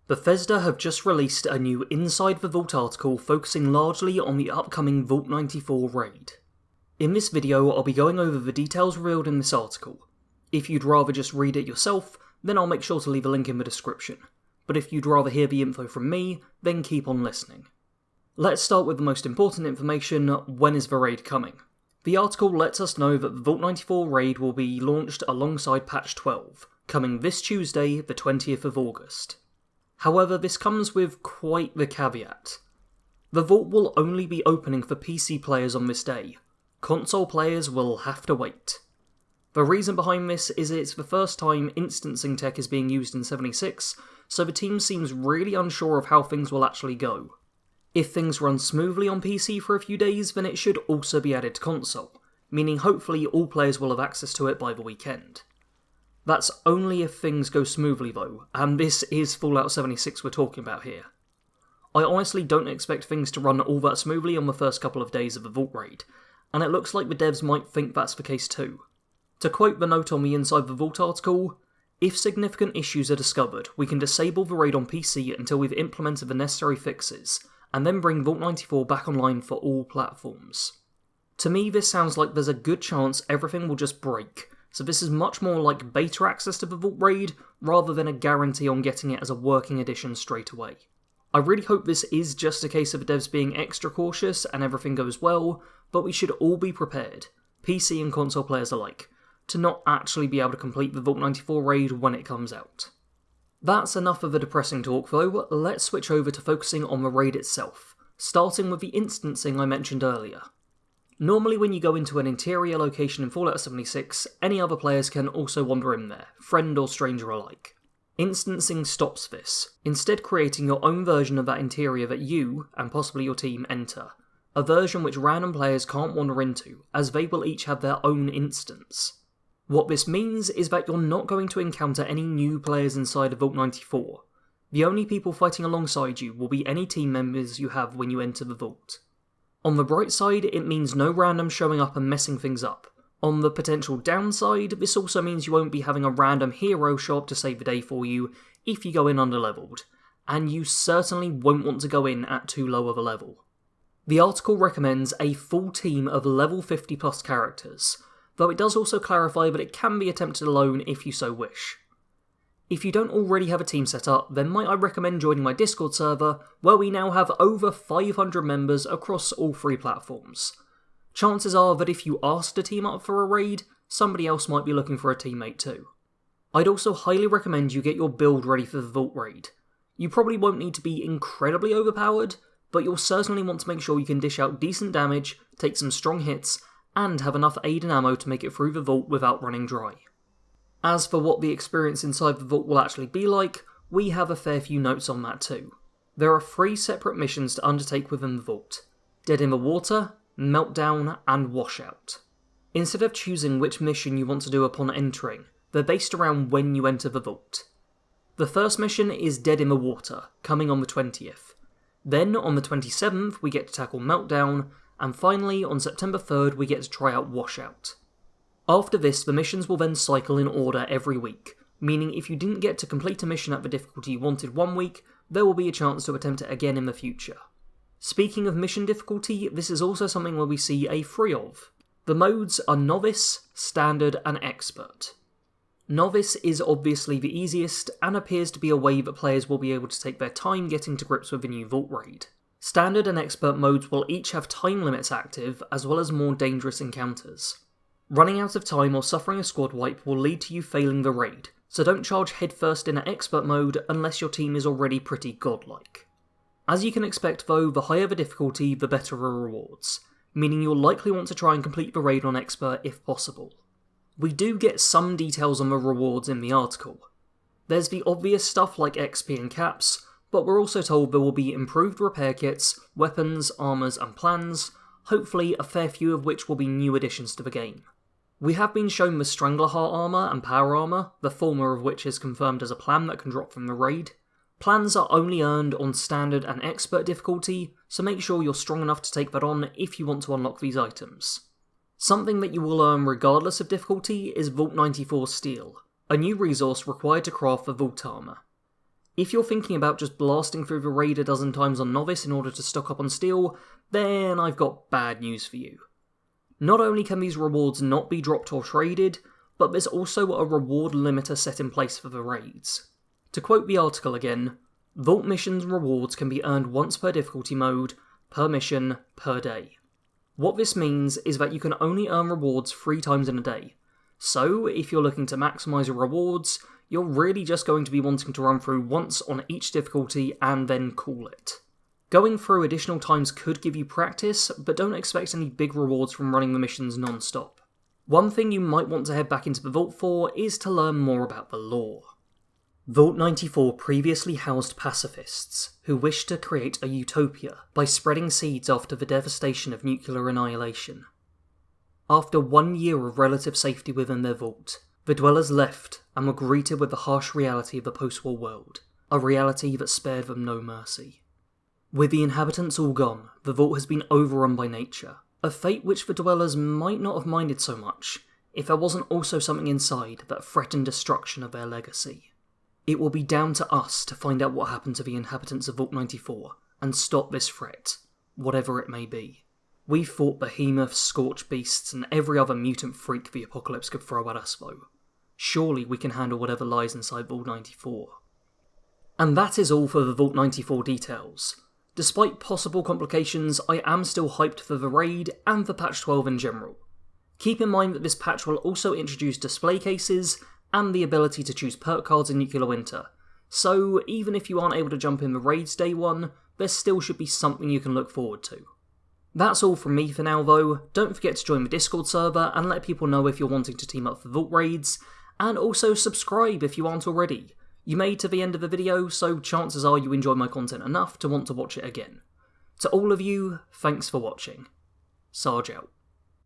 Bethesda have just released a new Inside the Vault article focusing largely on the upcoming Vault 94 raid. In this video, I'll be going over the details revealed in this article. If you'd rather just read it yourself, then I'll make sure to leave a link in the description. But if you'd rather hear the info from me, then keep on listening. Let's start with the most important information: when is the raid coming? The article lets us know that the Vault 94 raid will be launched alongside patch 12, coming this Tuesday, the 20th of August. However, this comes with quite the caveat. The Vault will only be opening for PC players on this day. Console players will have to wait. The reason behind this is it's the first time instancing tech is being used in 76, so the team seems really unsure of how things will actually go. If things run smoothly on PC for a few days, then it should also be added to console, meaning hopefully all players will have access to it by the weekend. That's only if things go smoothly though, and this is Fallout 76 we're talking about here. I honestly don't expect things to run all that smoothly on the first couple of days of the Vault raid, and it looks like the devs might think that's the case too. To quote the note on the Inside the Vault article, "If significant issues are discovered, we can disable the raid on PC until we've implemented the necessary fixes, and then bring Vault 94 back online for all platforms." To me, this sounds like there's a good chance everything will just break, so this is much more like beta access to the Vault raid, rather than a guarantee on getting it as a working edition straight away. I really hope this is just a case of the devs being extra cautious and everything goes well, but we should all be prepared, PC and console players alike, to not actually be able to complete the Vault 94 raid when it comes out. That's enough of the depressing talk though, let's switch over to focusing on the raid itself, starting with the instancing I mentioned earlier. Normally when you go into an interior location in Fallout 76, any other players can also wander in there, friend or stranger alike. Instancing stops this, instead creating your own version of that interior that you, and possibly your team, enter. A version which random players can't wander into, as they will each have their own instance. What this means is that you're not going to encounter any new players inside of Vault 94. The only people fighting alongside you will be any team members you have when you enter the Vault. On the bright side, it means no random showing up and messing things up. On the potential downside, this also means you won't be having a random hero show up to save the day for you if you go in underleveled, and you certainly won't want to go in at too low of a level. The article recommends a full team of level 50 plus characters, though it does also clarify that it can be attempted alone if you so wish. If you don't already have a team set up, then might I recommend joining my Discord server, where we now have over 500 members across all three platforms. Chances are that if you asked to team up for a raid, somebody else might be looking for a teammate too. I'd also highly recommend you get your build ready for the Vault raid. You probably won't need to be incredibly overpowered, but you'll certainly want to make sure you can dish out decent damage, take some strong hits, and have enough aid and ammo to make it through the Vault without running dry. As for what the experience inside the Vault will actually be like, we have a fair few notes on that too. There are 3 separate missions to undertake within the Vault: Dead in the Water, Meltdown, and Washout. Instead of choosing which mission you want to do upon entering, they're based around when you enter the Vault. The first mission is Dead in the Water, coming on the 20th. Then on the 27th we get to tackle Meltdown, and finally on September 3rd we get to try out Washout. After this, the missions will then cycle in order every week, meaning if you didn't get to complete a mission at the difficulty you wanted one week, there will be a chance to attempt it again in the future. Speaking of mission difficulty, this is also something where we see a 3 of. The modes are Novice, Standard, and Expert. Novice is obviously the easiest, and appears to be a way that players will be able to take their time getting to grips with the new Vault raid. Standard and Expert modes will each have time limits active, as well as more dangerous encounters. Running out of time or suffering a squad wipe will lead to you failing the raid, so don't charge headfirst in Expert mode unless your team is already pretty godlike. As you can expect though, the higher the difficulty, the better the rewards, meaning you'll likely want to try and complete the raid on Expert if possible. We do get some details on the rewards in the article. There's the obvious stuff like XP and caps, but we're also told there will be improved repair kits, weapons, armours and plans, hopefully a fair few of which will be new additions to the game. We have been shown the Stranglerheart armour and power armour, the former of which is confirmed as a plan that can drop from the raid. Plans are only earned on Standard and Expert difficulty, so make sure you're strong enough to take that on if you want to unlock these items. Something that you will earn regardless of difficulty is Vault 94 Steel, a new resource required to craft the Vault armour. If you're thinking about just blasting through the raid a dozen times on Novice in order to stock up on steel, then I've got bad news for you. Not only can these rewards not be dropped or traded, but there's also a reward limiter set in place for the raids. To quote the article again, Vault missions rewards can be earned once per difficulty mode, per mission, per day. What this means is that you can only earn rewards 3 times in a day, so if you're looking to maximise your rewards, you're really just going to be wanting to run through once on each difficulty and then call it. Going through additional times could give you practice, but don't expect any big rewards from running the missions non-stop. One thing you might want to head back into the Vault for is to learn more about the lore. Vault 94 previously housed pacifists who wished to create a utopia by spreading seeds after the devastation of nuclear annihilation. After 1 year of relative safety within their vault, the dwellers left and were greeted with the harsh reality of the post-war world, a reality that spared them no mercy. With the inhabitants all gone, the vault has been overrun by nature, a fate which the dwellers might not have minded so much if there wasn't also something inside that threatened destruction of their legacy. It will be down to us to find out what happened to the inhabitants of Vault 94 and stop this threat, whatever it may be. We've fought behemoths, scorch beasts, and every other mutant freak the apocalypse could throw at us though. Surely we can handle whatever lies inside Vault 94. And that is all for the Vault 94 details. Despite possible complications, I am still hyped for the raid and for patch 12 in general. Keep in mind that this patch will also introduce display cases and the ability to choose perk cards in Nuclear Winter, so even if you aren't able to jump in the raids day one, there still should be something you can look forward to. That's all from me for now though. Don't forget to join the Discord server and let people know if you're wanting to team up for Vault raids, and also subscribe if you aren't already. You made it to the end of the video, so chances are you enjoy my content enough to want to watch it again. To all of you, thanks for watching. Sarge out.